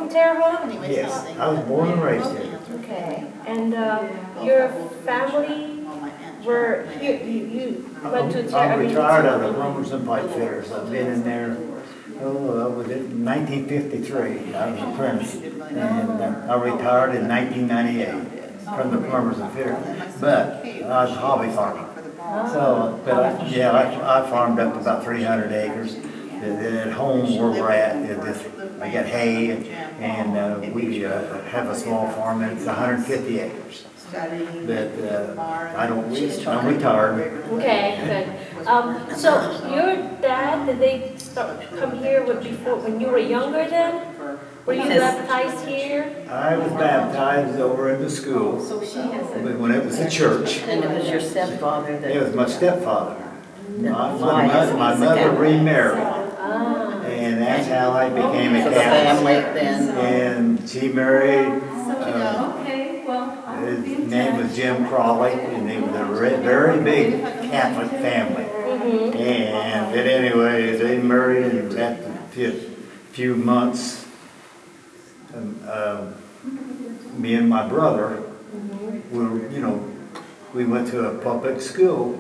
from Terre Haute? Yes, I was born and raised here. Okay. And your family were here, you went to Terre I'm retired out of Plumbers and Pipe Fitters. I've been in there, in 1953. I was an apprentice. And I retired in 1998 from the Plumbers and Fitters. But I was a hobby farmer. So, but I farmed up to about 300 acres. At home where we're at, I got hay and we have a small farm and it's 150 acres. But I'm retired. Okay, good. So your dad, did they come here before when you were younger then? Were you baptized here? I was baptized over in the school when it was a church. And it was your stepfather that... It was my stepfather. My mother remarried. And that's how I became a Catholic. And she married, his name was Jim Crawley, and they were a very big Catholic family. And but anyway, they married, and after a few months, me and my brother we went to a public school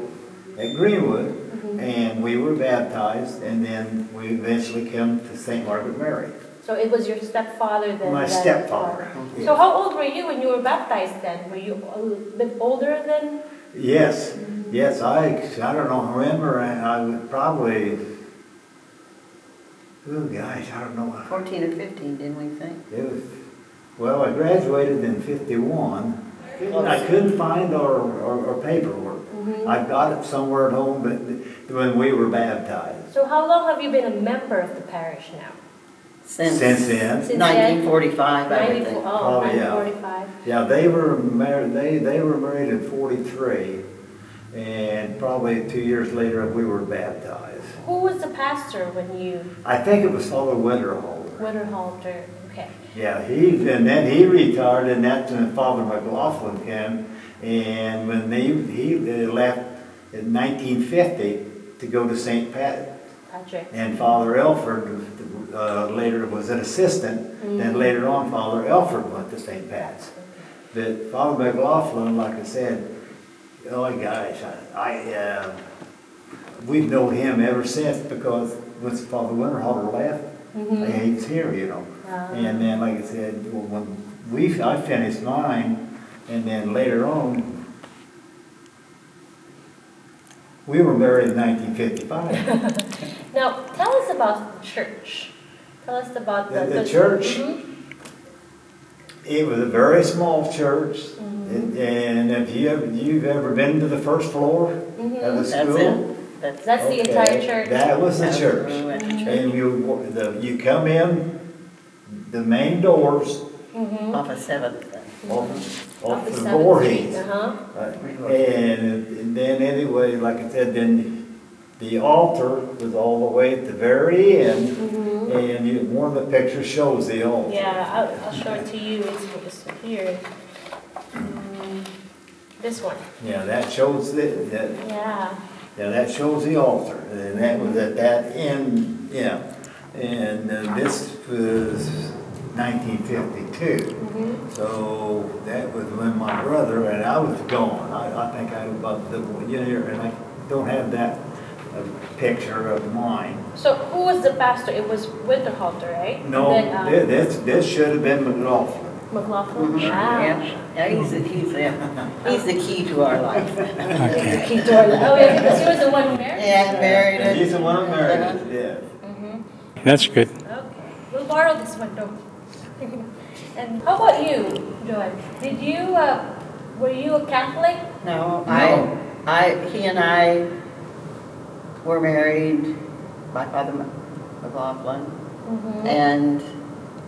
at Greenwood, and we were baptized, and then we eventually came to St. Margaret Mary. So it was your stepfather then? My stepfather. Yes. So how old were you when you were baptized then? Were you a little bit older then? Yes. Yes, I don't know, remember, I was probably, oh gosh, I don't know. 14 or 15, didn't we think? It was, well, I graduated in 51. I couldn't find our paperwork. I got it somewhere at home, but when we were baptized. So how long have you been a member of the parish now? Since then. 1945, I would think. Oh, 1945. Yeah, they were married. They were married in 43, and probably 2 years later we were baptized. Who was the pastor when you? I think it was Father Winterhalter. Winterhalter, okay. Yeah, and then he retired, and that's when Father McLoughlin came, and when he left in 1950 to go to St. Patrick, and Father Elford later was an assistant. Then later on, Father Elford went to St. Pat's. But Father McLoughlin, like I said, oh gosh, we've known him ever since, because once Father Winterhalter left, he's here, And then, like I said, when I finished mine, and then later on, we were married in 1955. Now, tell us about the church. Tell us about the church. It was a very small church, and if you've ever been to the first floor of the school, that's the entire church. That was the church, and you come in the main doors off of 7th. Off the Voorhees. And then anyway, like I said, then the altar was all the way at the very end, and one of the pictures shows the altar. Yeah, I'll show it to you. It's here. This one. Yeah, that shows that shows the altar, and that was at that end. Yeah, and this was 1952. So that was when my brother and I was gone. I think I was about the year, and I don't have that picture of mine. So who was the pastor? It was Winterhalter, right? No, this should have been McLoughlin. McLoughlin? Yeah, he's the key to our life. The key to our life. Oh yeah, because he was the one who married. Yeah, married. And he's the one who married us. Yeah. That's good. Okay, we'll borrow this one though. And how about you, Joy? Did you were you a Catholic? No, he and I were married by Father McLoughlin, and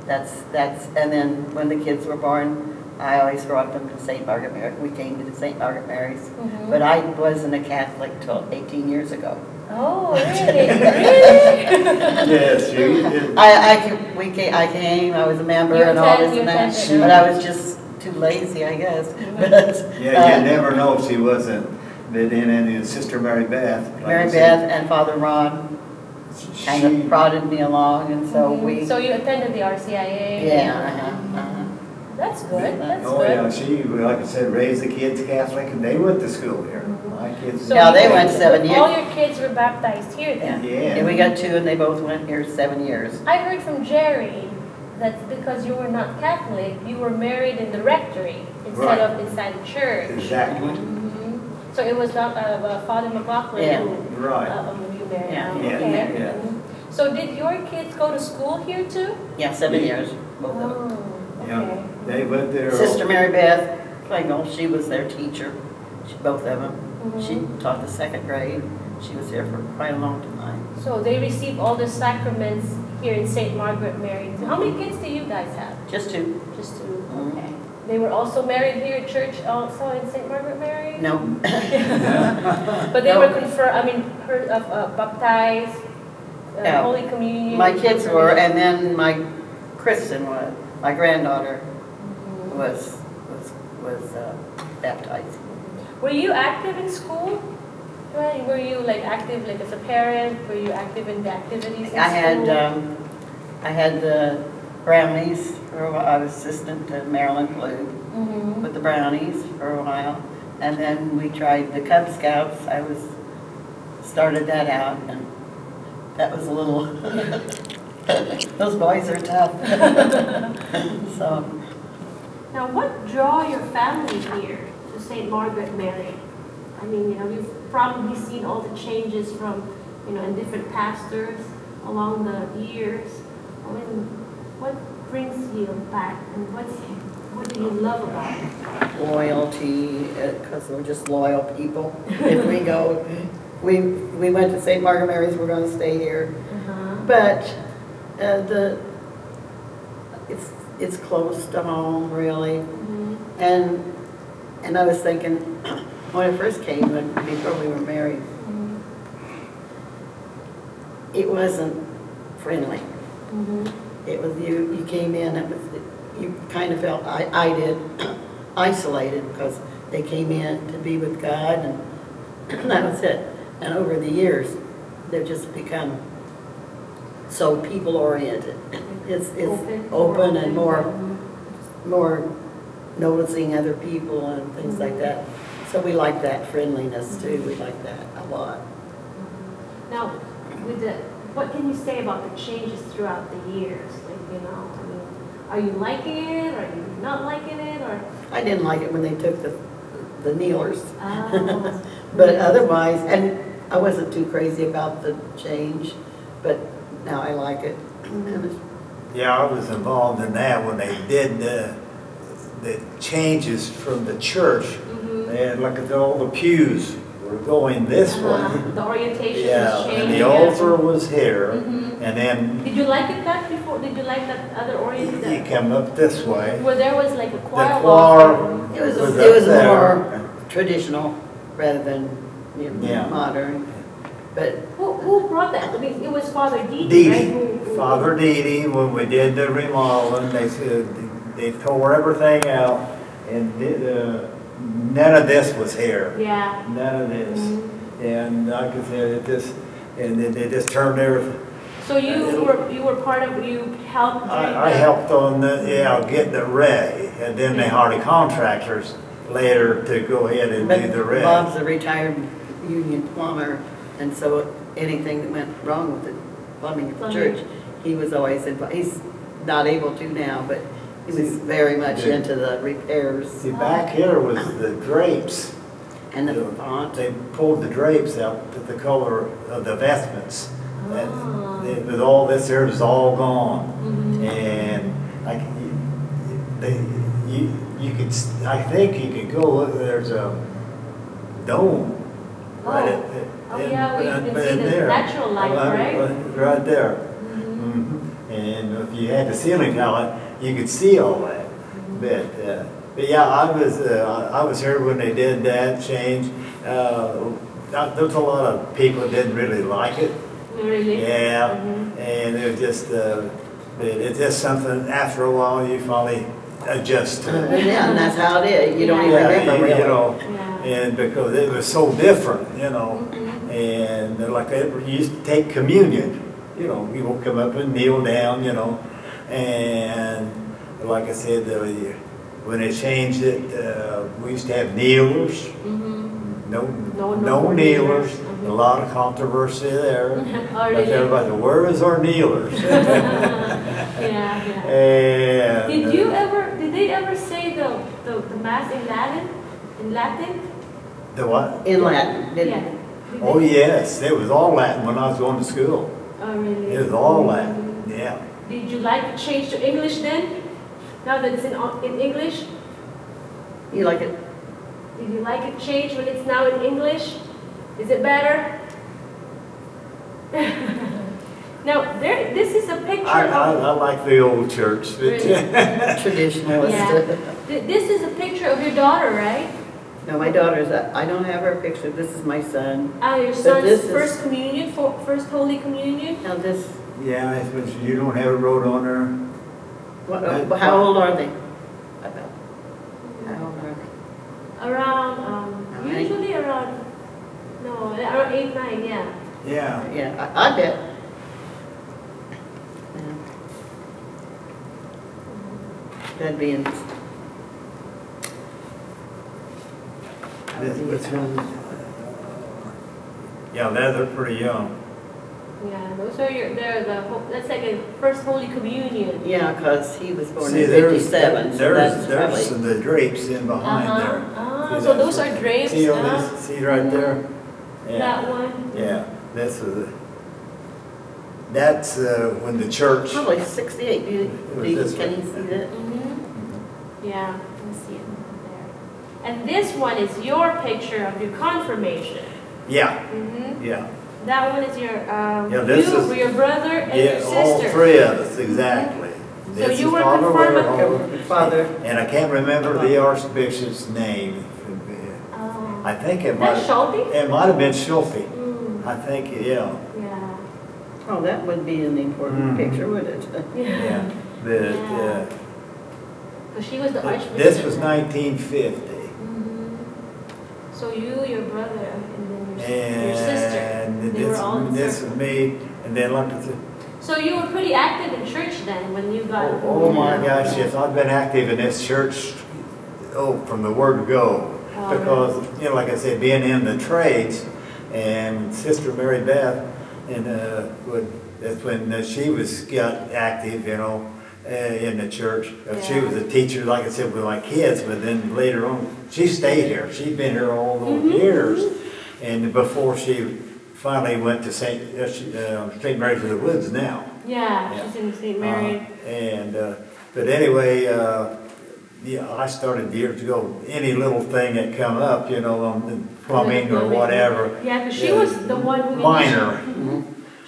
and then when the kids were born, I always brought them to St. Margaret Mary. We came to the St. Margaret Mary's, but I wasn't a Catholic till 18 years ago. Oh, really? Yes, you did. I came, I was a member and all this and that, but I was just too lazy, I guess. But, you never know if she wasn't. And Sister Mary Beth. Mary Beth and Father Ron. kind of prodded me along, and so we, So you attended the RCIA? yeah, That's good, that's Oh, yeah, good. she, like I said, raised the kids Catholic, and they went to school here. My kids. So Yeah, they you- went 7 years. All your kids were baptized here then? yeah. And we got 2, and they both went here 7 years. I heard from Jerry that because you were not Catholic, you were married in the rectory instead Right. of inside the church. Exactly. Mhm. So it was not Father McLoughlin Yeah. who Right. you married? Yeah. Oh, Yeah, okay. yeah. Mhm. So did your kids go to school here too? Yeah, 7 years, both of them. Oh, Yeah. okay. They went there. Sister Mary Beth Klingel, she was their teacher, both of them. Mhm. She taught the 2nd grade. She was here for quite a long time. So they received all the sacraments here in St. Margaret Mary. How many kids do you guys have? Just 2. Just 2, Mhm. okay. They were also married here at church also in St. Margaret Mary? No. But they No. were baptized, Yeah. Holy Communion? My kids were, and then my Kristen was, my granddaughter Mhm. was baptized. Were you active in school? Right? Were you like active like as a parent? Were you active in the activities in I had, school? I had the brownies for a while. I was assistant to Marilyn Blue Mhm. with the brownies for a while. And then we tried the Cub Scouts. Started that out, and that was a little, those boys are tough. So, Now, what draw your family here to St. Margaret Mary? I mean, you've probably seen all the changes from, and different pastors along the years. I mean, what brings you back, and what do you love about it? loyalty, because we're just loyal people. If we go, we went to St. Margaret Mary's, we're going to stay here. But it's close to home, really. Mhm. And I was thinking, when I first came, before we were married, Mhm. it wasn't friendly. Mhm. It was you came in, you kind of felt, I did, isolated, because they came in to be with God, and that was it. And over the years, they've just become so people-oriented. It's open and more noticing other people and things like that. So we like that friendliness too, we like that a lot. Now, what can you say about the changes throughout the years? Are you liking it? Are you not liking it? Or I didn't like it when they took the kneelers. oh, But otherwise, and I wasn't too crazy about the change, but now I like it. And it's- Yeah, I was involved in that when they did the changes from the church. mhm. And look at all the pews were going this way. The orientation Yeah, was changing. and the altar was here, Mhm. and then Did you like it that before? Did you like that other you orientation? come up this way. Where there was like a The choir choir loft? It was up there. more traditional rather than Yeah. modern. But Who brought that? I mean, it was Father Dede, Dede, right? Who- Father Dede, when we did the remodeling, they said, they tore everything out, and none of this was here. Yeah. None of this. Mhm. And like I said, and then they just turned everything. So you were part of, you helped? I helped on getting it ready, and then they hired contractors later to go ahead and do the rest. Bob's a retired union plumber, and so anything that went wrong with the plumbing at the Plumbing. church, he was always involved. He's not able to now, but he was very much Yeah. into the repairs See, back here was the drapes. and the font. They pulled the drapes out to the color of the vestments. Ah. With all this here is all gone. Mhm. And like, you could, I think you could go, look, there's a dome. Right at the- Oh, yeah, well, you can right see the there. natural light, right? Right there. Mhm. Mhm. And if you had the ceiling tile, you could see all that. But yeah, I was here when they did that change. There was a lot of people that didn't really like it. Really? Yeah, Mhm. and it was just, it's just something, after a while, you finally adjust to it. Yeah, and that's how it is. You don't even Yeah, remember you really. know, Yeah. and because it was so different, Mhm. and like they used to take communion you know, we will come up and kneel down, you know, and like I said, when they changed it, we used to have kneelers. No kneelers. A lot of controversy there. Oh, But really? everybody, where is our kneelers? Yeah, yeah. And Did they ever say the mass in Latin? In Latin? the what? In Latin, didn't Yeah. it? Did Oh they- yes, it was all Latin when I was going to school. Oh, really? It was all Latin. Yeah. Did you like it change to English then? Now that it's in English? You like it? Did you like it change when it's now in English? Is it better? Now, this is a picture I of... like the old church. But Really? Traditionalist. Yeah. This is a picture of your daughter, right? No, my daughter's, I don't have her picture. This is my son. Your this son's is- first communion, first Holy Communion? Now this, yeah, but you don't have it wrote on there. how old are they? About, how old are they? Around, Nine. usually around 8, 9, yeah. Yeah. Yeah, I bet. Yeah. That'd be in, This one. Yeah, they're pretty young. Yeah, those are that's like a first Holy Communion. yeah, because he was born See, in there's 57, so that's there's probably. the drapes in behind there. Ah, See, so that's those what- are drapes, See, all huh? this, see right there? Yeah. That one? Yeah, that's when the church. Probably 68, this can way. you see that? Mm-hmm. Yeah, I see it there. And this one is your picture of your confirmation. Yeah, Mm-hmm. yeah. That one is your, this you, is- your brother, and Yeah, your all sister. three of us, exactly. So This you is were Father confirmed- Warehouse, Father. and I can't remember the archbishop's name. Oh. I think it That's might. Schulte? It might have been Schulte. Mm, I think, yeah. yeah. Oh, that would be an important Mhm. picture, would it? Yeah. But, Yeah. Because she was the archbishop. this was 1950. Mhm. So you, your brother, and then your sister. And They were all in this circle. is me, and then look at the, So you were pretty active in church then when you got. oh my gosh, yes, I've been active in this church, from the word go. Oh, Because, you know, like I said, being in the trades, and Sister Mary Beth, and that's when she got active, you know, in the church. She Yeah. was a teacher, like I said, with my kids, but then later on, she stayed here. She'd been here all those years. And before she finally went to St. Mary's of the Woods now. Yeah, Yeah. she's in St. Mary. But anyway, yeah, I started years ago, any little thing that come up, you know, on plumbing or whatever. Yeah, because she was the one who Minor.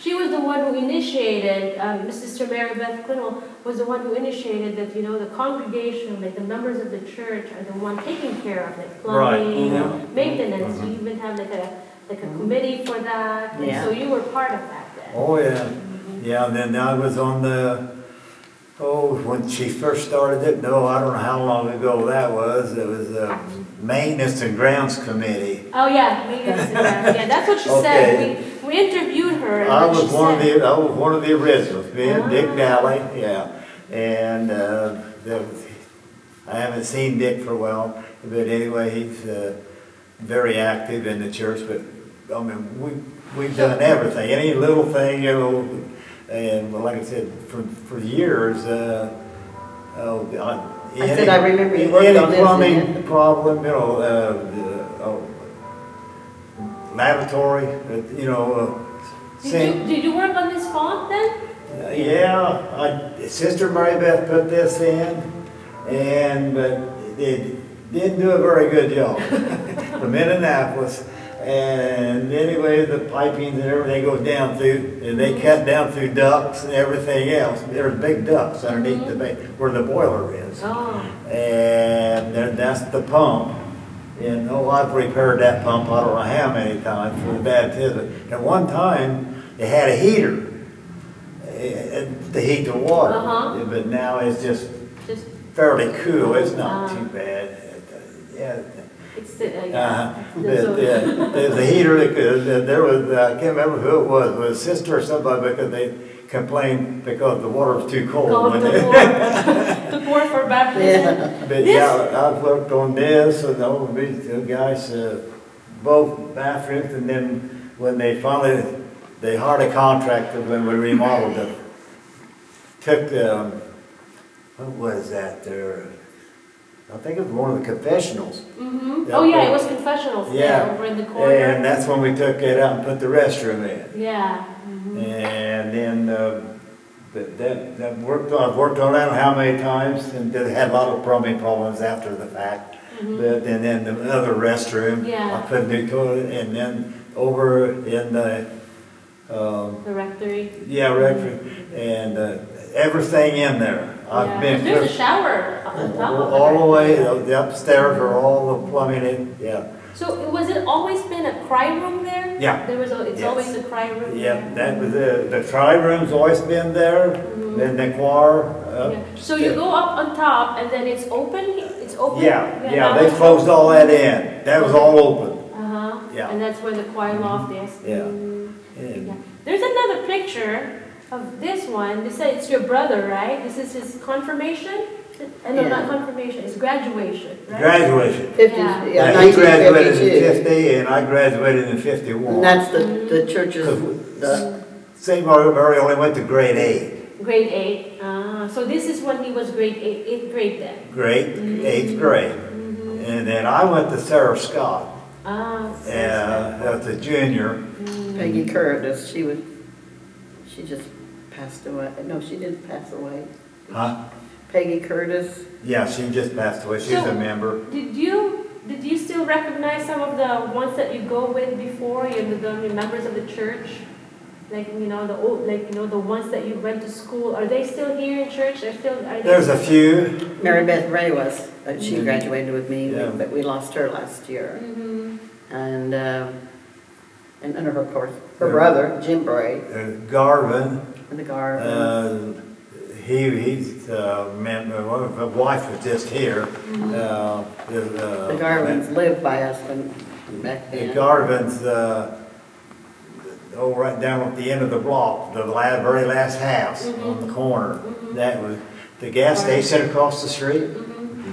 She was the one who initiated, Sister Mary Beth Clinnell was the one who initiated that, you know, the congregation, like the members of the church are the one taking care of like plumbing, Right, yeah. maintenance. You even have like a committee for that. And Yeah. so you were part of that then. Oh, yeah. Yeah, and then I was on when she first started it, no, I don't know how long ago that was. It was the Maintenance and Grounds Committee. Oh, yeah, maintenance and grounds. Yeah, that's what she Okay. said. We interviewed her and I what she was one said. I was one of the originals, me and Dick Ah. Daly, yeah. And I haven't seen Dick for a while, but anyway, he's very active in the church. But I mean, we've done everything, any little thing, you know. And like I said, for years, I said I remember you worked any on this, plumbing didn't you? problem, you know, lavatory, you know, sink. Did you work on this font then? Yeah, Sister Mary Beth put this in, but it didn't do a very good job from Indianapolis. And anyway, the pipings and everything goes down through, and they cut down through ducts and everything else. There's big ducts underneath where the boiler is. Oh. And that's the pump. And I've repaired that pump I don't know how many times for the baptism. At one time, they had a heater to heat the water. Uh-huh. But now it's just Just fairly cool. It's not Ah. too bad. Yeah. It's the, There's a heater that could, there was, I can't remember who it was a sister or somebody, because they complained because the water was too cold. cold when to they- pour for baptism. But yeah, I've worked on this, and all these two guys, both bathrooms, and then when they finally, they hired a contractor when we remodeled it. Took, what was that there? I think it was one of the confessionals. Mm-hmm. Yeah, Oh yeah, but- it was confessionals Yeah. there over in the corner. And that's when we took it out and put the restroom in. Yeah. And then, that worked on, I've worked on that how many times, and they had a lot of plumbing problems after the fact. But then the other restroom, Yeah. I put a new toilet, and then over in the, The rectory. yeah, rectory, and everything in there. I've Yeah. been There's a shower on top of it. all the way, the upstairs are all the plumbing in, yeah. So was it always been a cry room there? Yeah. There was, it's Yes. always a cry room Yeah, there? that was the tri room's always been there, then the choir. Yeah. So you go up on top and then it's open? It's open? Yeah, they closed all that in. That was all open. Uh-huh. Yeah. And that's where the choir loft is? Yeah. Mm. And Yeah. There's another picture of this one. They say it's your brother, right? This is his confirmation? No, Yeah. not confirmation, it's graduation, right? graduation. 50, Yeah. yeah, He graduated in 1952. 50 and I graduated in 51. And that's the church's, the, St. Margaret Mary only went to grade 8. Grade 8. So this is when he was grade 8, 8th grade then? Grade, 8th grade. And then I went to Sarah Scott. That's a junior. Peggy Curtis, she just passed away. No, she didn't pass away. Huh? Peggy Curtis, Yeah, she just passed away. She's So- a member. Did you still recognize some of the ones that you go with before, the members of the church? Like, the old, the ones that you went to school, are they still here in church? There's a few. Mary Beth Ray was, she graduated with me, Yeah. but we lost her last year. Mm-hmm. And under her, of course, her brother, Jim Bray, Garvin. and the Garvins. He's member. My wife was just here. The Garvins lived by us back The then. Garvins, right down at the end of the block, the very last house on the corner. That was the gas station across the street.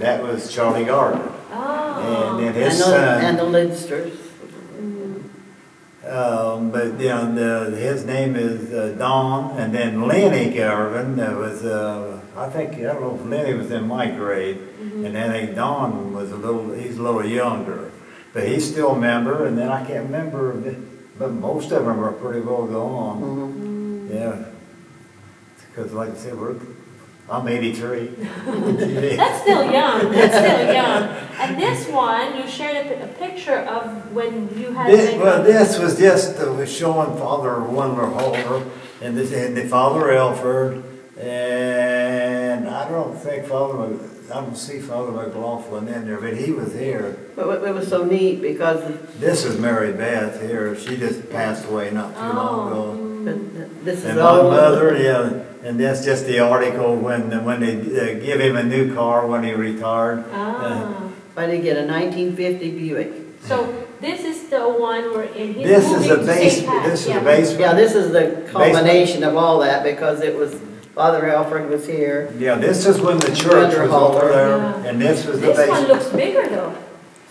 That was Charlie Garvin. Oh. And then his son. And the Lidsters. But his name is Don, and then Lenny Garvin was I don't know if Lenny was in my grade, and I think Don was he's a little younger, but he's still a member. And then I can't remember, but most of them are pretty well gone. Yeah, because like I said, I'm 83. That's still young. That's still young. And this one, you shared a picture of when you had. This was just was showing Father Wonderholder and the Father Elford, and I don't see Father McLoughlin in there, but he was here. But it was so neat because This is Mary Beth here. She just passed away not too long ago. this is And my all. mother, and that's just the article when they give him a new car when he retired. I did get a 1950 Buick. So this is the one where he's This is moving the to St. basement. Pat. This is Yeah. the basement. Yeah, this is the culmination of all that because it was, Father Alfred was here. Yeah, this is when the church was over there, Yeah. and this was the This one basement. looks bigger though.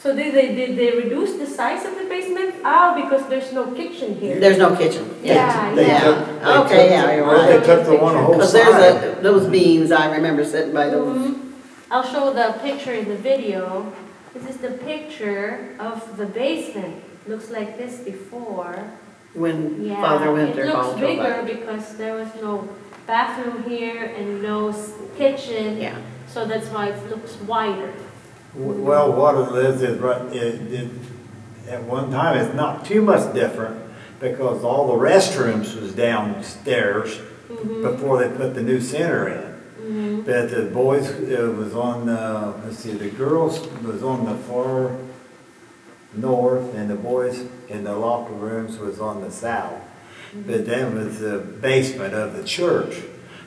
So did they reduce the size of the basement? Because there's no kitchen here. There's no kitchen. Yeah, They yeah. took- they Okay, took- yeah, you're well, right. They took the one whole Because side. there's those beams, I remember sitting by those. I'll show the picture in the video. This is the picture of the basement. Looks like this before. When Yeah, Father Winter it looks called bigger because there was no bathroom here and no kitchen. Yeah. So that's why it looks wider. Well, what it is right, at one time, it's not too much different because all the restrooms was downstairs before they put the new center in. But the boys was on, the girls was on the far north and the boys in the locker rooms was on the south. But that was the basement of the church.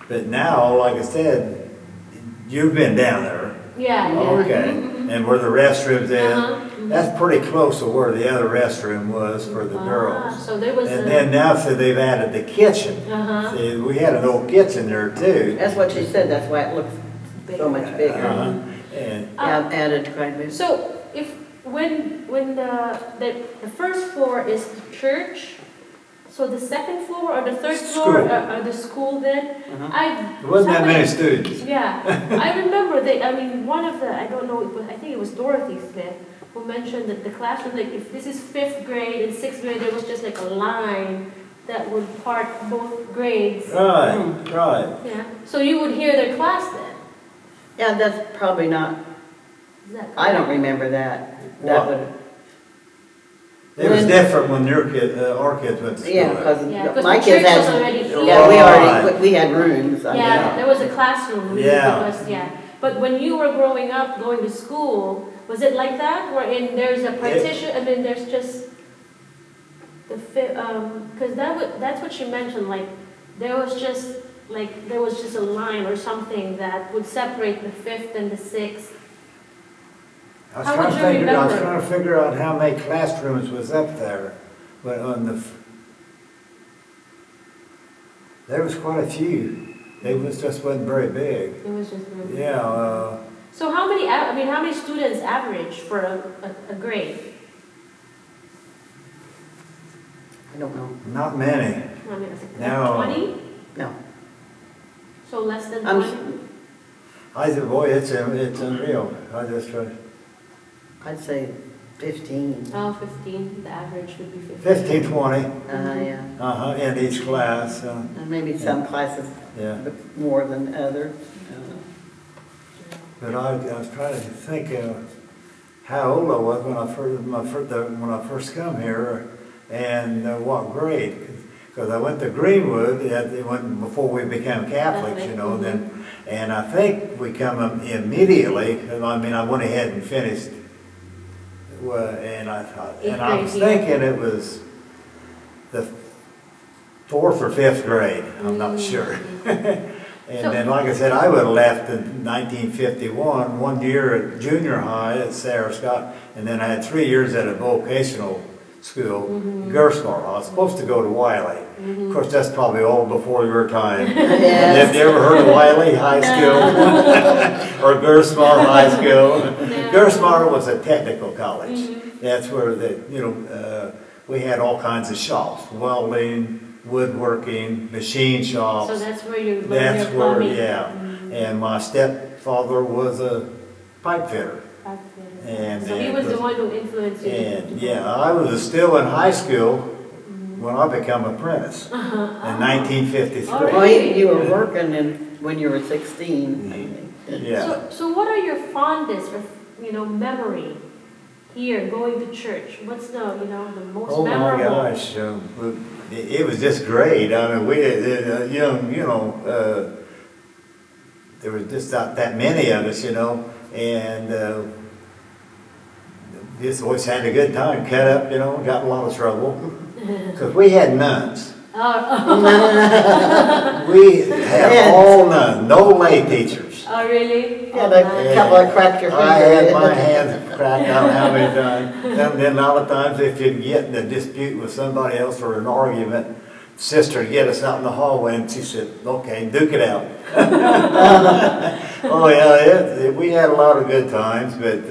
But now, like I said, you've been down there. Yeah, yeah. Okay, and where the restrooms is, that's pretty close to where the other restroom was for the girls. So there was And then now, so they've added the kitchen. See, we had an old kitchen there too. That's what she said, that's why it looks so much bigger. And Yeah, added quite a bit. So if, when the first floor is the church, so the second floor or the third floor School. are the school then? there wasn't that many students. Yeah, I remember one of the, I don't know, I think it was Dorothy Smith, who mentioned that the classroom, like if this is 5th grade and 6th grade, there was just like a line that would part both grades. Right. Yeah, so you would hear their class then? Yeah, that's probably not, Is that I don't correct? remember that. That What? would, It was different when our kids went to school. yeah, Yeah, because 'cause my the kids church was had, already here. yeah, we had rooms. I mean. Yeah, there was a classroom. Yeah. Because, but when you were growing up, going to school, was it like that? Wherein there's a partition, there's just the because that's what she mentioned, like, there was just a line or something that would separate the 5th and the 6th. How would you I was remember? trying to figure out how many classrooms was up there, but there was quite a few. It just wasn't very big. It was just really. Yeah, So how many students average for a grade? I don't know. not many. I mean, is it No. 20? No. So less than I'm- 20? I said, boy, it's unreal. I just tried. I'd say 15. Oh, 15, the average would be 15. 15, 20, Yeah. in each class, And maybe some classes yeah. more than others. But I was trying to think how old I was when I first come here, and what grade. Because I went to Greenwood, it went before we became Catholics, then, and I think we come immediately, I went ahead and finished, and I was thinking it was the 4th or 5th grade, I'm not sure. And then, like I said, I would have left in 1951, 1 year at junior high at Sarah Scott, and then I had 3 years at a vocational school, Gersmar. I was supposed to go to Wiley. Of course, that's probably old before your time. Yes. Have you ever heard of Wiley High School? Or Gersmar High School? Gersmar was a technical college. That's where we had all kinds of shops, welding, woodworking, machine shops. So that's where you learned your plumbing. And my stepfather was a pipe fitter. And So he was the one who influenced you. And I was still in high school when I became an apprentice in 1953. Well, you were working when you were 16, I think. Yeah. So what are your fondest or memory here going to church? What's the most Oh my memorable? gosh, it was just great. We there was just not that many of us, and just always had a good time. Cut up, got in a lot of trouble because we had nuns. We had all nuns, no lay teachers. Oh, really? Yeah, a couple of cracked your fingers. I had my hands cracked, I don't know how many times. And then a lot of times if you'd get in a dispute with somebody else or an argument, sister would get us out in the hallway and she said, okay, duke it out. Oh yeah, we had a lot of good times, but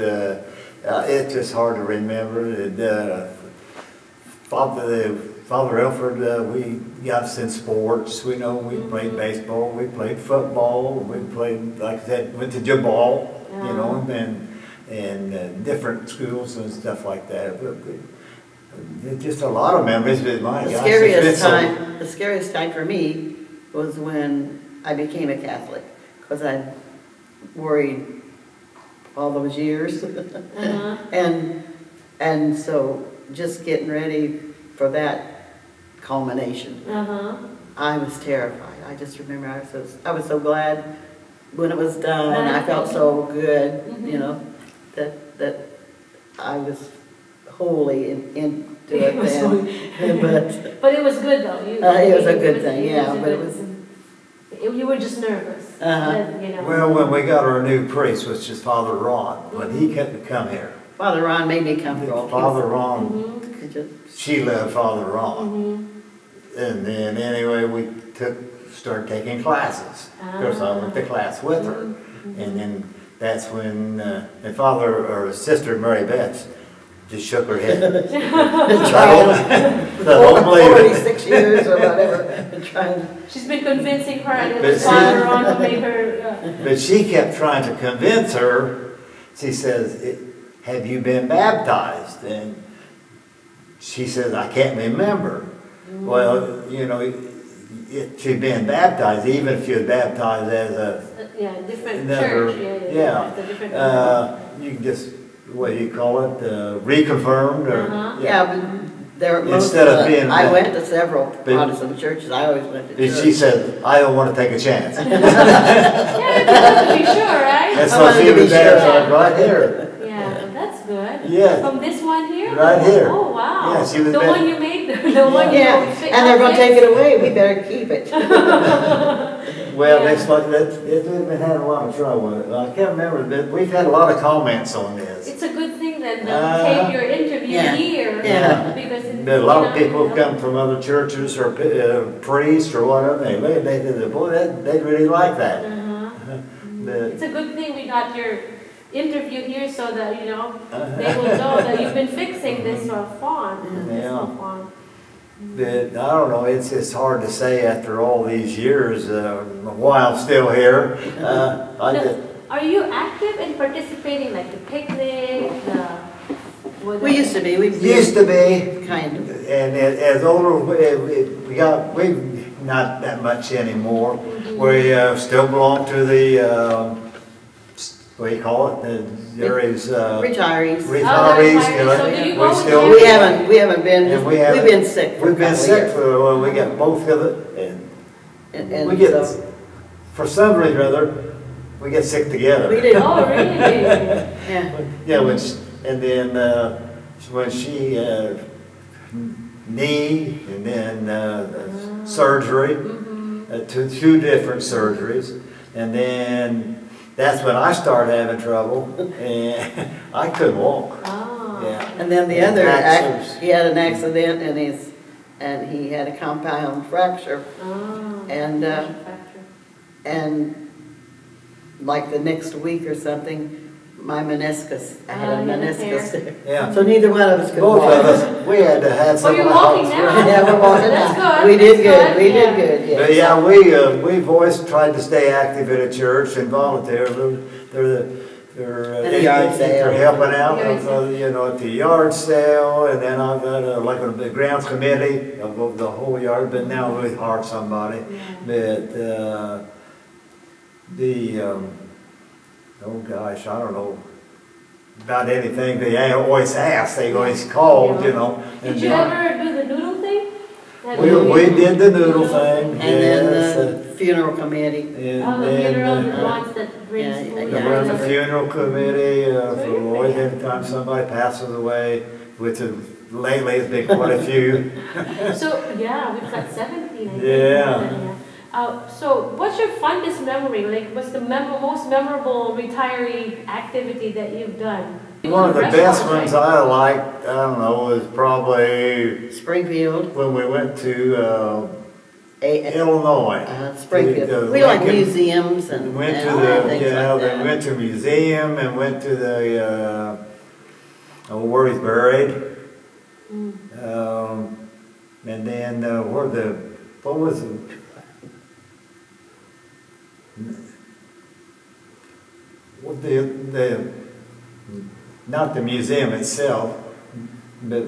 it's just hard to remember. Father Elford, we got us in sports. We played baseball, we played football, we played, like I said, went to Jabal, and different schools and stuff like that. But just a lot of memories. But my The gosh, scariest time for me was when I became a Catholic, because I worried all those years. And so just getting ready for that culmination, I was terrified. I just remember I was so glad when it was done. I felt so good, that I was wholly into it then. But it was good though. It was a good thing, yeah, but it was. You were just nervous. Well, when we got our new priest, which is Father Ron, when he couldn't come here. Father Ron made me comfortable. Father Ron, Mm-hmm. He just- she loved Father Ron. Mm-hmm. And then anyway, we started taking classes. Of course, I went to class with her. And then that's when, and Father, or Sister Mary Beth just shook her head. I don't believe it. 46 years or whatever, trying. She's been convincing her, and it But was see- Father Ron who made her. But she kept trying to convince her. She says, have you been baptized? And she says, I can't remember. Well, you know, if she'd been baptized, even if she was baptized as a Yeah, different another, church. yeah, It's a different. you can just, what do you call it, reconfirmed or? Uh-huh. Yeah, but there were most Instead of the- being- I went to several Protestant churches, I always went to And church. she said, I don't want to take a chance. Yeah, you have to be sure, right? And I so wanted she to be was sure. baptized right here. Yeah, that's good. Yeah. From this one here? Right here. Oh, wow. Yeah, she was the back- one you made, the one you Yeah, and they're gonna take it away, we better keep it. Well, Yeah. it's like, we've been having a lot of trouble with it. I can't remember, but we've had a lot of comments on this. It's a good thing that they'll Uh-huh. take your interview Yeah. here. Yeah. Because it's, But a lot of you know, people have come from other churches or priests or whatever, they did, boy, they really like that. Uh-huh. But, It's a good thing we got your interview here so that, you know, Uh-huh. they will know that you've been fixing this font. This Yeah. font. but I don't know, it's hard to say after all these years, while I'm still here. I Now, just, are you active in participating, like the picnic, We used to be, we used to be, kind of. and as older, we not that much anymore. We still belong to the, what do you call it? There is, Retirees. retirees. So do you go We still, with We haven't been, And we we've haven't- been sick for a we've been couple sick years. for, well, we got both of it, and we get, so- for some reason or other, we get sick together. We did. Oh, really? Yeah. Yeah, and then when she knee and then surgery, two different surgeries, and then that's when I started having trouble, and I couldn't walk. Oh. Yeah. And then the other, Fractures. he had an accident and he had a compound fracture. Oh. And, Fracture. And like the next week or something, my meniscus, I had a you had a meniscus tear. there. Yeah. So neither one of us could Both walk. of us, we had to have Oh, some. you're of the walking house- now? Yeah, we're walking That's now. good, We did that's good, good, we yeah. did good, But yes. yeah, we've always tried to stay active in a church and volunteer. They're And the yard sale. They're helping out, Yard sale. you know, at the yard sale, and then I've got like the grounds committee of the whole yard. But now we hire somebody. But oh gosh, I don't know about anything. They always ask. They always called, you know. Did and you then- ever do the noodle thing? We did the noodle thing, And then yes. the funeral committee. And Oh, the then, funeral, the ones that brings yeah, food. yeah. we run the funeral committee, Very for always good. anytime somebody passes away, which lately has been quite a few. So, yeah, we've got 17, I think. Yeah. So, what's your fondest memory? Like, what's the most memorable retiree activity that you've done? One of the best ones Restaurants, I liked, I don't know, was probably Springfield, when we went to Illinois. Springfield. The We like Lincoln- museums and Went to and the, things yeah, like they that. went to a museum and went to the, where he's buried. And then what was it? What not the museum itself, but,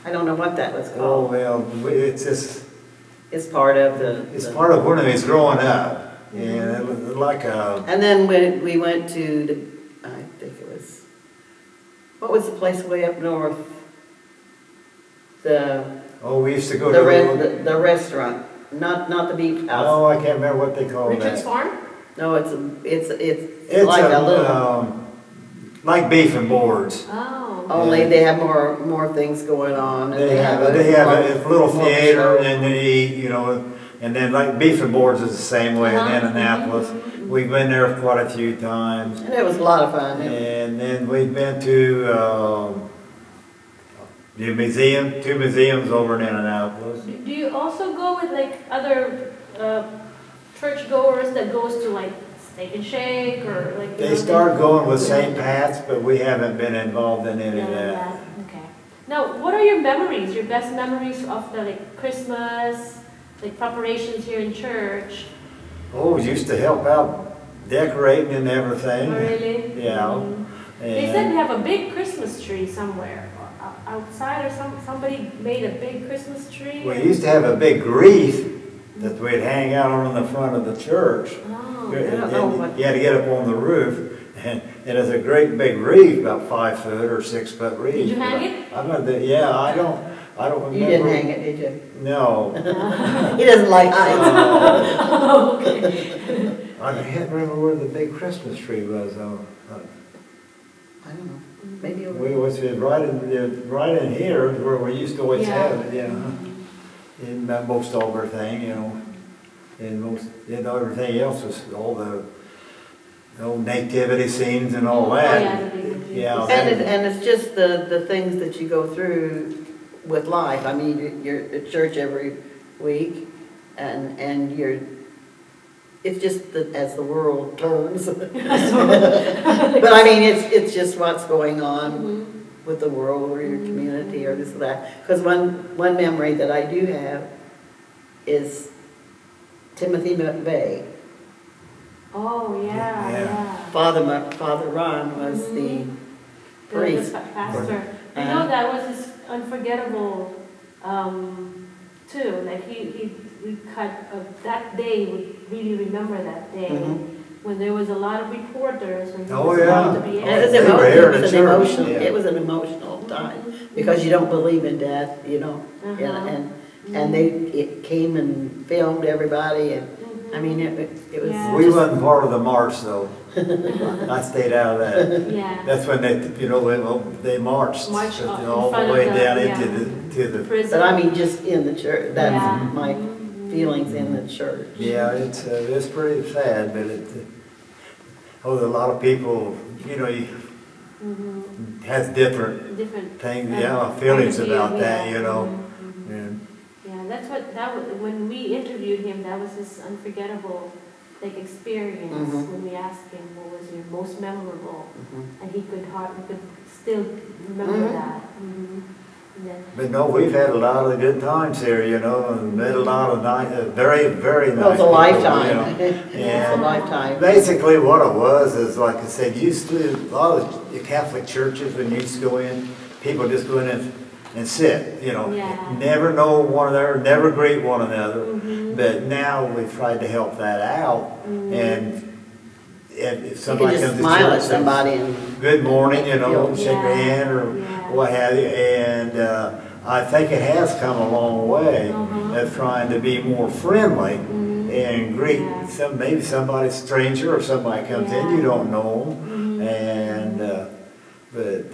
I don't know what that was oh, called. well, it's just, It's part of the. it's part of when he was growing up. And it was like a, And then when we went to the, I think it was, what was the place way up north? The, we used to go the restaurant, not the beach house. Oh, I can't remember what they call Richard's that. Farm? No, it's It's like a little, like beef and boards. Oh. only they have more things going on. And They have more- a little more theater show. and they eat, you know, and then like Beef and Boards is the same way in Uh-huh. Annapolis. We've been there quite a few times. And it was a lot of fun. And then we've been to the museum, 2 museums over in Annapolis. Do you also go with like other church goers that goes to like Steak and Shake or like? They start going with St. Pat's, but we haven't been involved in any of that. Okay. Now, what are your memories? Your best memories of the like Christmas, like preparations here in church? Oh, we used to help out decorating and everything. Oh, really? Yeah. Mm. They said we have a big Christmas tree somewhere outside, or somebody made a big Christmas tree. We used to have a big wreath that we'd hang out on the front of the church. Oh, I don't know what- You had to get up on the roof, and it is a great big wreath, about 5 foot or 6 foot wreath. Did you hang it? I don't, yeah, I don't remember. You didn't hang it, did you? No. He doesn't like heights. Oh, okay. I can't remember where the big Christmas tree was, though. I don't know, maybe over. We was right in here is where we used to always Yeah. have it, you know. In most everything, you know. Everything else was all the old nativity scenes and all Oh, that. yeah, the big- Yeah. And it's just the things that you go through with life. I mean, you're at church every week, and it's just that as the world turns. But I mean, it's just what's going on Mhm. with the world or your community or this or that. Because one memory that I do have is Timothy McVeigh. Oh, yeah, Yeah. yeah. Father Ron was the The priest. pastor. You know, that was his unforgettable, too. Like we cut, that day, we really remember that day. Mhm. When there was a lot of reporters. When he Oh, was yeah. about to be And it was, They were here in the church, emotional. yeah. It was an emotional time because you don't believe in death, you know. Uh-huh. And it came and filmed everybody, and I mean it was. Yeah. We wasn't part of the march, though. I stayed out of that. Yeah. That's when they marched March up in all the front of way the- down yeah. into the. Prison. But I mean, just in the church. That's Yeah. my feelings in the church. Yeah, it's pretty sad, but a lot of people, has different Different. things, uh, feelings point of about view, that, yeah. And Yeah, that's what, that was, when we interviewed him, that was his unforgettable, like, experience. Mhm. When we asked him what was your most memorable, Mhm. and he could still remember Mhm. that. Yeah. But no, we've had a lot of good times here, and met a lot of very, very nice Well, it's a people, lifetime. It's a And lifetime. basically what it was is, like I said, a lot of the Catholic churches, when you used to go in, people just go in and sit, Yeah. never know one another, never greet one another. Mhm. But now we've tried to help that out, and if You somebody can comes just to smile church at and says, somebody and. good morning, shake Yeah, their hand or yeah. what have you, and I think it has come a long way Uh-huh. of trying to be more friendly Mhm. and greet Yeah. maybe somebody stranger or somebody comes in, you Yeah. don't know them, Mhm. and but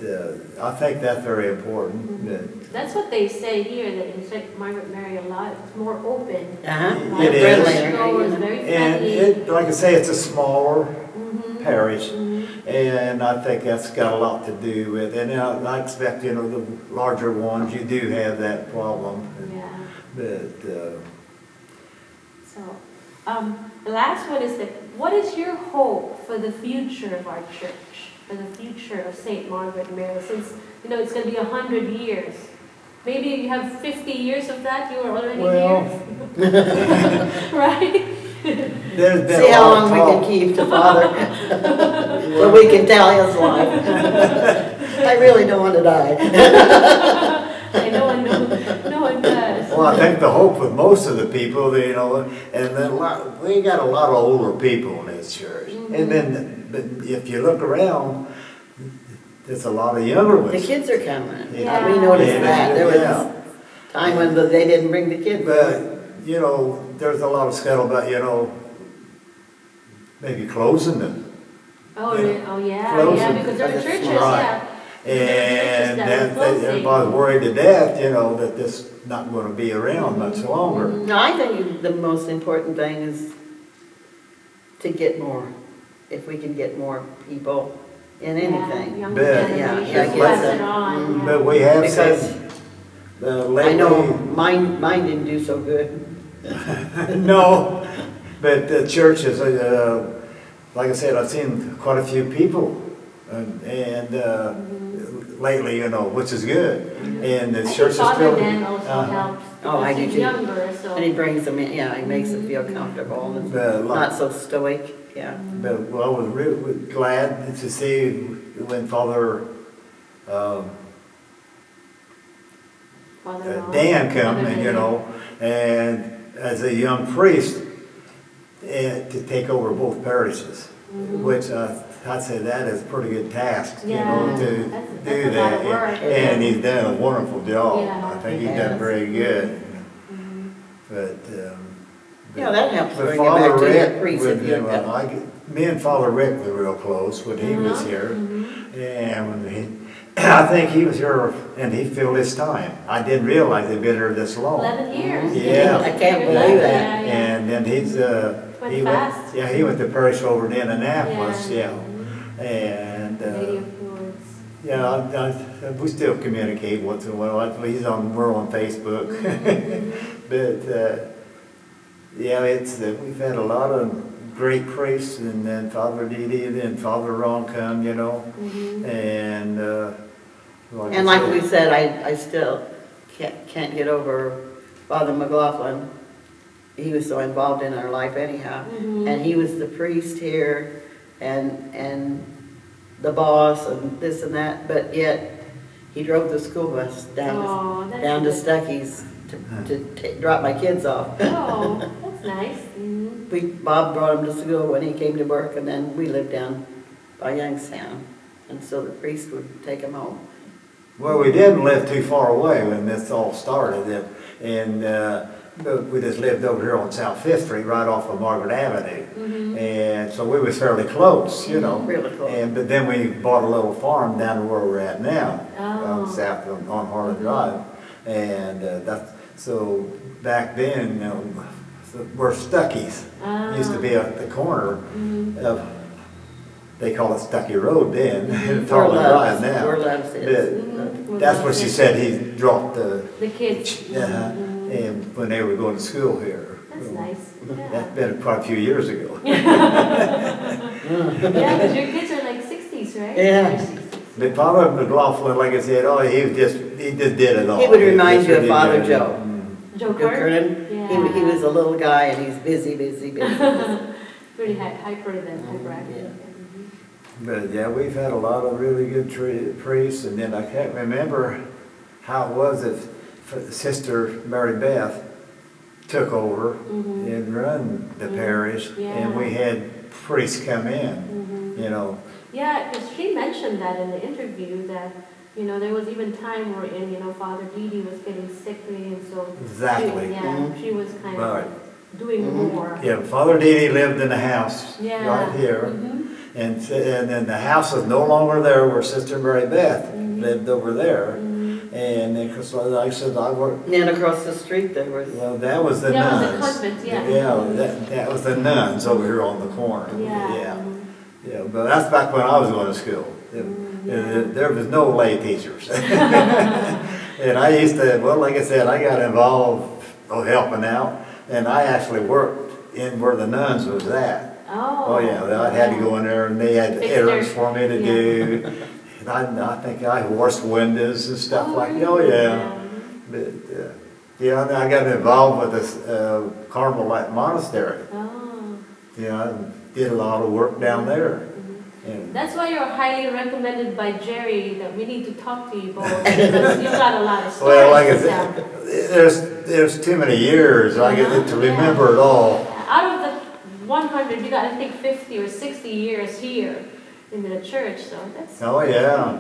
I think that's very important. That's what they say here, that in St. Margaret Mary a lot, it's more open. Uh-huh. It is. Churchgoers, very And friendly. like I say, it's a smaller Mhm. parish. Mhm. And I think that's got a lot to do with, and I expect, the larger ones, you do have that problem. Yeah. But, So, the last one is that, what is your hope for the future of our church, for the future of St. Margaret Mary, since, it's going to be 100 years? Maybe you have 50 years of that, you were already Well, here. Right? there's been See a how lot long of we talk. can keep the father, so we can tell his life. I really don't want to die. No one does. Well, I think the hope with most of the people, and then we got a lot of older people in this church. And then, but if you look around, there's a lot of younger The ones. kids are coming. Yeah. We noticed Yeah, that. There was yeah. a time when they didn't bring the kids. But, there's a lot of scuttlebutt, maybe closing them. Oh, Yeah. really? Oh, yeah, Close yeah, them. because there are churches, Right. yeah. And that then were closing. everybody's worried to death, you know, that this is not going to be around much longer. No, I think the most important thing is to get more, if we can get more people in anything. Yeah, But- younger yeah, generation, yeah, pass get it on. yeah. But we have Because seen I lately. know mine didn't do so good. No, but the churches, like I said, I've seen quite a few people, and lately, you know, which is good. And the I church think is Father still. Dan also helps. Oh, I because do he's too. younger, so. And he brings them in, yeah, he makes them feel comfortable and not so stoic, yeah. But well, I was really glad to see when Father Father-in-law. Dan come, Father and you Dan. know, and as a young priest, to take over both parishes, which I'd say that is a pretty good task, you know, Yeah, to that's do a lot of that. work. And he's done a wonderful job. Yeah. I think he's He done has. very good. But Yeah, that helps but bring it Father back to Rick, the priest with if you him, me and Father Rick were real close when he was here, and when I think he was here and he filled his time. I didn't realize he'd been here this long. 11 years. Yeah. I can't You're believe lucky, that. yeah, yeah. And then he's Went he fast. went he went to parish over in Indianapolis, Yeah. and Lady of Florence. yeah, we still communicate once in a while. We're on Facebook, but yeah, we've had a lot of great priests, and then Father Didi and Father Ron come, you know, and And like we said, I still can't get over Father McLoughlin. He was so involved in our life anyhow. And he was the priest here and the boss and this and that, but yet he drove the school bus Oh, down that's to good. Stuckey's to drop my kids off. Oh, that's nice. Bob brought him to school when he came to work, and then we lived down by Youngstown. And so the priest would take him home. well, we didn't live too far away when this all started, and but we just lived over here on South Fifth Street, right off of Margaret Avenue, and so we was fairly close, you know. Really close. But then we bought a little farm down to where we're at now, Oh. south on Harlan Drive, and so back then, you know, we're Stuckey's. Used to be at the corner of, they call it Stuckey Road then, it's Harlan Drive now. Where Love's is. But that's what she said, he dropped the, The kids. and when they were going to school here. That's nice. Yeah. That's been quite a few years ago. Yeah, because your kids are like 60s, right? Yeah. They're 60s. But Father McLoughlin, like I said, he just did it all. He would remind you of really Father did. Joe. Joe Joe Curran? Curran. Yeah. He was a little guy and he's busy. Pretty hyper then, hyperactive. Yeah. But yeah, we've had a lot of really good priests, and then I can't remember how it was that Sister Mary Beth took over and run the parish, and we had priests come in, you know. Yeah, because she mentioned that in the interview that, you know, there was even time where you know, Father Didi was getting sickly, and so Exactly. she was kind Right. of doing more. Yeah, Father Didi lived in the house Yeah. right here, and then the house is no longer there where Sister Mary Beth lived over there, and then, because like I said, I worked. And then across the street there was, Well, that was the Yeah, it was the nuns. convent, yeah. Yeah, that was the nuns over here on the corner. Yeah. Yeah, but that's back when I was going to school. There was no lay teachers. And I used to, well, like I said, I got involved helping out, and I actually worked in where the nuns was at. Oh. Oh, yeah, I had to go in there, and they had Fix errands their- for me to do. And I think I washed windows and stuff like that. Oh, yeah. But, yeah, I got involved with this Carmelite monastery. Oh. Yeah, I did a lot of work down there. And That's why you're highly recommended by Jerry that we need to talk to you both, because you've got a lot of stories well, like I to tell. said, there's too many years I get to remember it all. Out of the 100, you got, I think, 50 or 60 years here in the church, so that's Oh, yeah.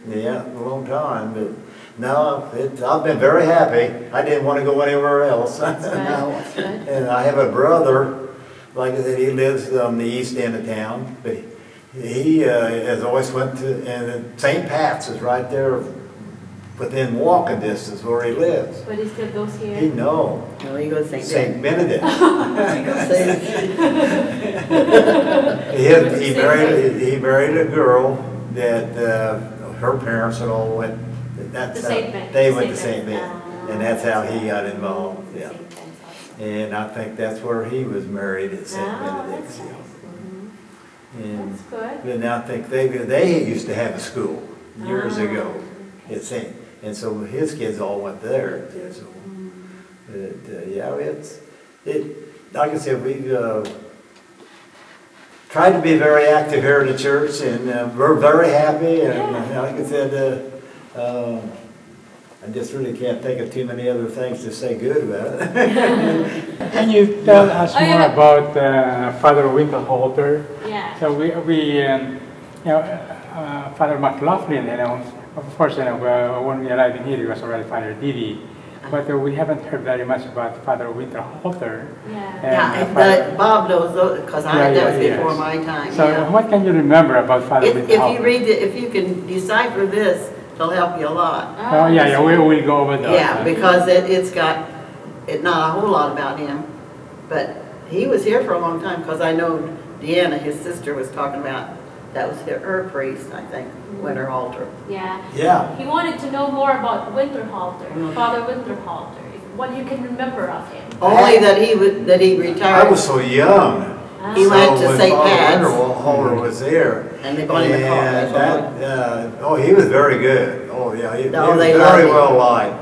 Yeah, a long time, but no, I've been very happy. I didn't want to go anywhere else. That's good. And I have a brother, like I said, he lives on the east end of town, but he has always went to, and St. Pat's is right there within walking distance where he lives. But he still goes here? He know. No, he goes St. St. Benedict. Benedict. He married a girl that her parents had all went. That's To how, St. Ben- they to went to St. St. Ben. Ben, and that's how he got involved. Yeah, St. Ben's also. and I think that's where he was married at St. Oh, Benedict. that's nice. And That's good. and I think they used to have a school years Ah, ago okay. at St. And so his kids all went there. So, yeah, like I said, we tried to be very active here in the church, and we're very happy. And Yeah. like I said, I just really can't think of too many other things to say good about it. Can you tell us Oh, more yeah. about Father Winkelhalter? Yeah. So Father McLoughlin, of course, when we arrived in here, he was already Father Didi. But we haven't heard very much about Father Winkelhalter. Yeah. Yeah, but Bob knows those, because that was before yes. my time. So yeah. what can you remember about Father If Winkelhalter? you read it, if you can decipher this, it'll help you a lot. Oh, yeah, we'll go over that. Yeah, because it's got, not a whole lot about him, but he was here for a long time, because I know Deanna, his sister, was talking about, that was her priest, I think, Winterhalter. Yeah. Yeah. He wanted to know more about Winterhalter, Mhm. Father Winterhalter, what you can remember of him. Only that he retired. I was so young. He So went to when St. Father Pat's. Winterhalter was there. And they bought him a car. And that, he was very good. Oh, yeah, he Oh, was they very loved him. well liked.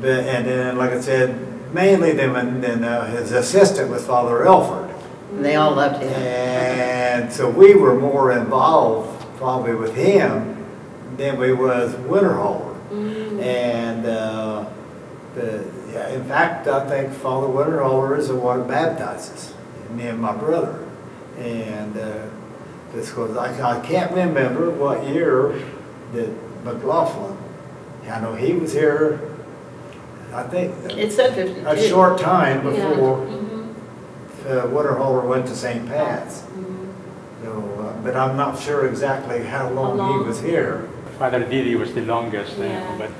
And then, like I said, mainly them and then his assistant was Father Elford. And they all loved him. And so we were more involved probably with him than we was Winterhalter. And yeah, in fact, I think Father Winterhalter is the one who baptizes me and my brother. And this was, I can't remember what year that McLoughlin, I know he was here, I think It said 52. a short time Yeah. before Mhm. Winterhalter went to St. Pat's. So, but I'm not sure exactly how long he long? was here. Father Didi was the longest, Yeah. but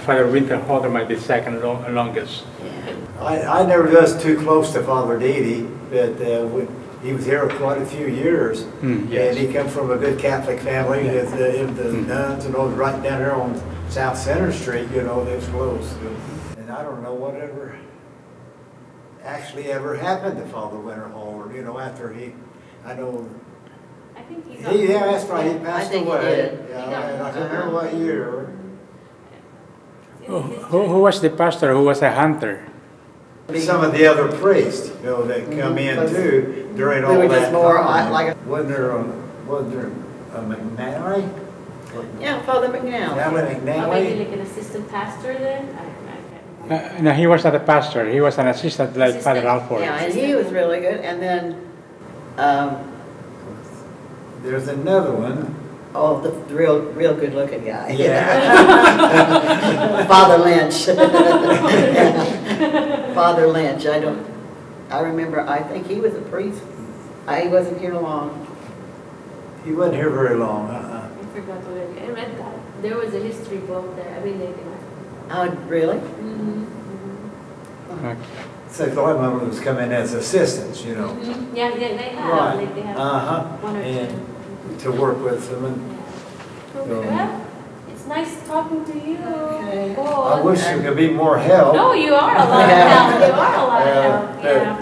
Father Winkelhalter might be second longest. Yeah. I never was too close to Father Didi, but he was here quite a few years. Yes. And he come from a good Catholic family, Yeah. the nuns and those right down there on South Center Street, they was close. And I don't know whatever actually ever happened to Father Winterhalter, after I know, I think he's that's right, he passed think he away. did. Yeah, and I can't remember what year. Who was the pastor who was a hunter? Some of the other priests, that come in too during all We were that just more time. like Wasn't there a McNally? Yeah, Father McNally. Nally maybe McNally? like an assistant pastor then? I can't remember. No, he was not a pastor. He was an assistant like Father Assistant. Alford. Yeah, and he was really good. And then, There's another one. the real good looking guy. Yeah. Father Lynch. Father Lynch. I remember, I think he was a priest. He wasn't here long. He wasn't here very long, I forgot what I read that. There was a history book there. I mean, Oh, really? So a lot of them was coming as assistants, Yeah, they have. Right. Like they have Uh-huh. one or two. And to work with them. And Yeah. Well, it's nice talking to you. Okay. Paul. I wish there could be more help. No, you are a lot of help. You are a lot of help. But Yeah.